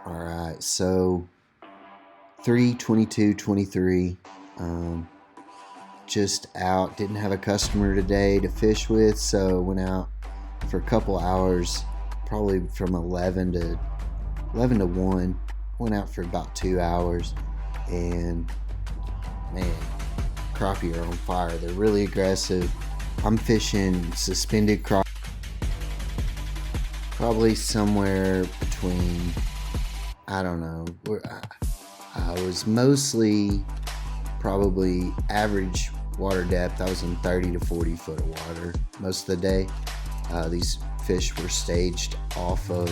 Alright, so 3/22/23, just out, didn't have a customer today to fish with, so went out for a couple hours, probably from 11 to 1, went out for about 2 hours, and man, crappie are on fire. They're really aggressive. I'm fishing suspended crappie, probably somewhere between, I don't know, I was mostly probably average water depth. I was in 30 to 40 foot of water most of the day. These fish were staged off of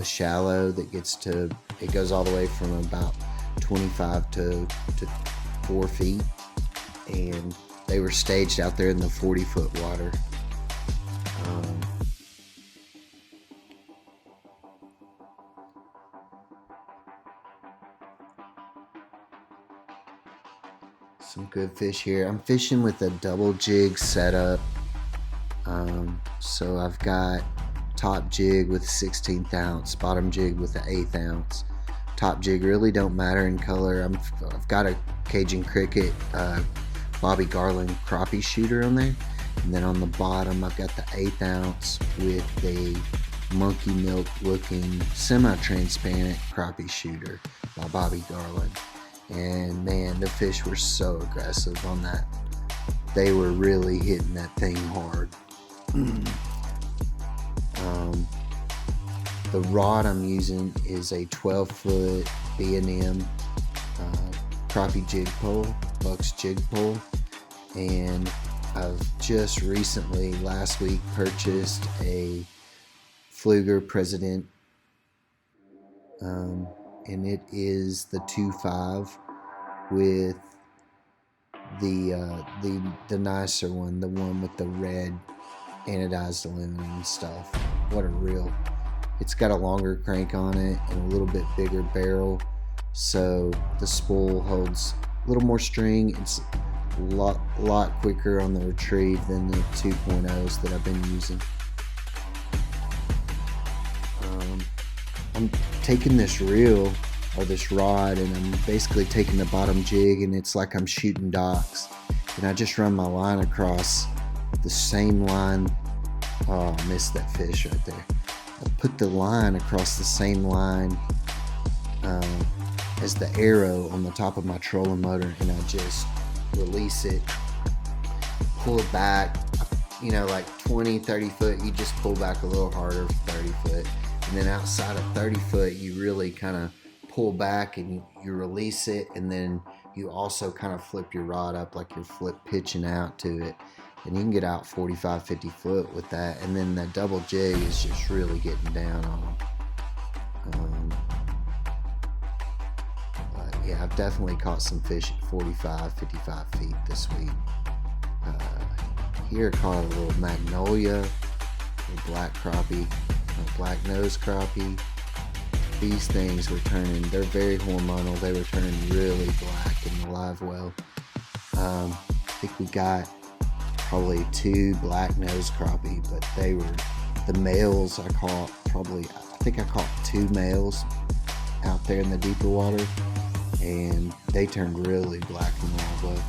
a shallow that it goes all the way from about 25 to 4 feet, and they were staged out there in the 40 foot water. Some good fish here. I'm fishing with a double jig setup. So I've got top jig with 1/16 ounce, bottom jig with an 1/8 ounce. Top jig really don't matter in color. I've got a Cajun Cricket Bobby Garland crappie shooter on there, and then on the bottom I've got the 1/8 ounce with a monkey milk looking semi-transparent crappie shooter by Bobby Garland. And man, the fish were so aggressive on that. They were really hitting that thing hard. The rod I'm using is a 12-foot B&M crappie jig pole, Buck's jig pole, and I've just recently, last week, purchased a Pflueger President, and it is the 2.5 with the nicer one, the one with the red anodized aluminum stuff. It's got a longer crank on it and a little bit bigger barrel, so the spool holds a little more string. It's a lot quicker on the retrieve than the 2.0s that I've been using. I'm taking this reel or this rod, and I'm basically taking the bottom jig, and it's like I'm shooting docks, and I just run my line across the same line. Oh, I missed that fish right there. I put the line across the same line as the arrow on the top of my trolling motor, and I just release it, pull it back, like 20-30 foot. You just pull back a little harder for 30 foot, and then outside of 30 foot you really kind of pull back and you release it, and then you also kind of flip your rod up like you're pitching out to it, and you can get out 45-50 foot with that. And then that double jig is just really getting down on them. Yeah, I've definitely caught some fish at 45-55 feet this week. Here I caught a little magnolia, a black crappie, a black nose crappie. These things were turning, they're very hormonal, they were turning really black in the live well. I think we got probably 2 black nose crappie, but they were, the males I caught I think I caught 2 males out there in the deeper water, and they turned really black in the live well.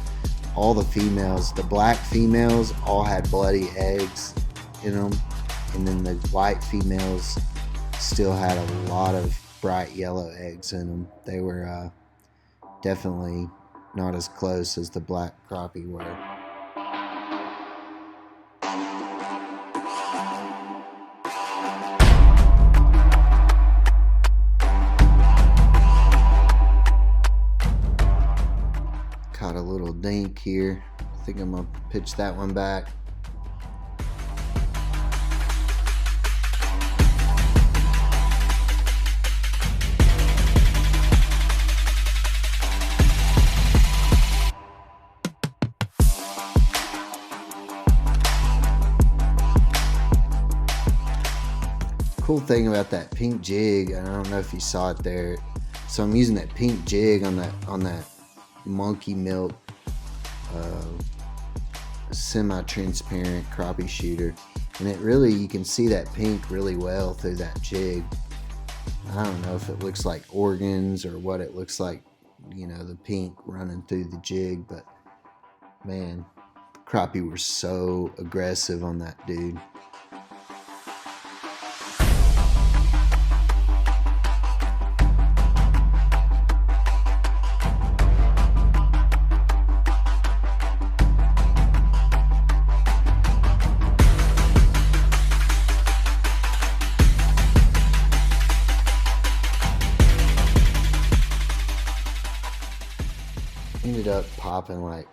All the females, the black females, all had bloody eggs in them, and then the white females still had a lot of bright yellow eggs in them. They were definitely not as close as the black crappie were. Caught a little dink here. I think I'm gonna pitch that one back. Cool thing about that pink jig, I don't know if you saw it there. So I'm using that pink jig on that monkey milk semi-transparent crappie shooter, and it really, you can see that pink really well through that jig. I don't know if it looks like organs or what it looks like, you know, the pink running through the jig, but man, crappie were so aggressive on that dude. Ended up popping like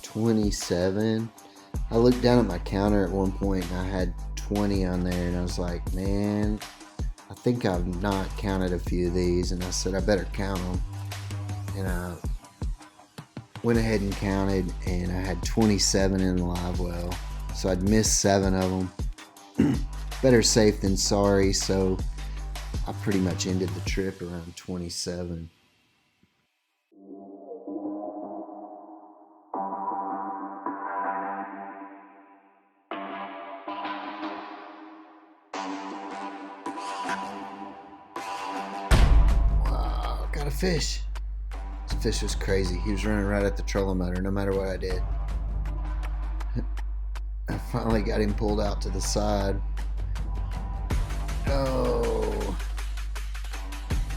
27. I looked down at my counter at one point and I had 20 on there, and I was like, man, I think I've not counted a few of these, and I said I better count them, and I went ahead and counted, and I had 27 in the live well, so I'd missed 7 of them. Better safe than sorry, so I pretty much ended the trip around 27. Wow, got a fish. This fish was crazy. He was running right at the trolling motor no matter what I did. I finally got him pulled out to the side. Oh,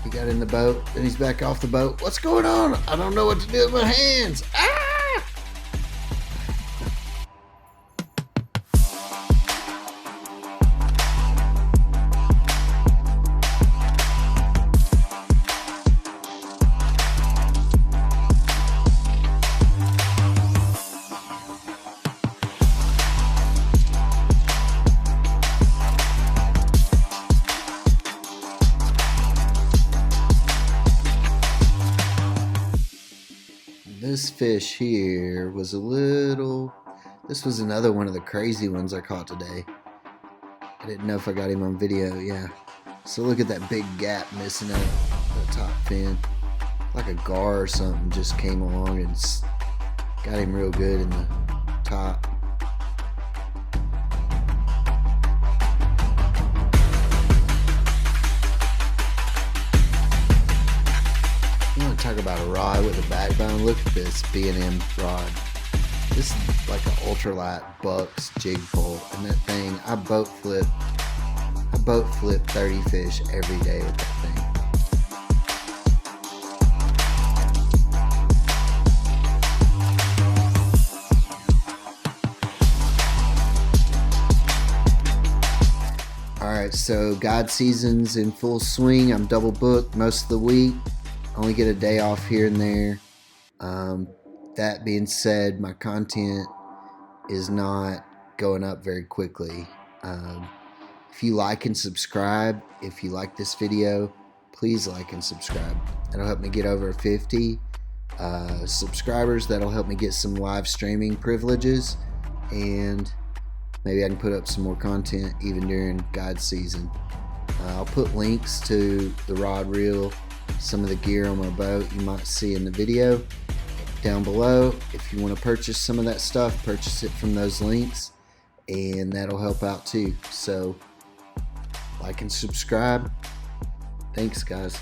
he got in the boat, then he's back off the boat. What's going on? I don't know what to do with my hands. Ah! This fish here was this was another one of the crazy ones I caught today. I didn't know if I got him on video. Yeah. So look at that big gap missing out the top fin. Like a gar or something just came along and got him real good in the top. Talk about a rod with a backbone. Look at this B&M rod. This is like an ultralight Bucks jig pole, and that thing, I boat flip 30 fish every day with that thing. Alright, so guide season's in full swing. I'm double booked most of the week. Only get a day off here and there. That being said, my content is not going up very quickly. If you like and subscribe, if you like this video, please like and subscribe. That'll help me get over 50 subscribers. That'll help me get some live streaming privileges, and maybe I can put up some more content even during guide season. I'll put links to the rod reel, some of the gear on my boat you might see in the video down below. If you want to purchase some of that stuff, purchase it from those links, and that'll help out too. So like and subscribe. Thanks, guys.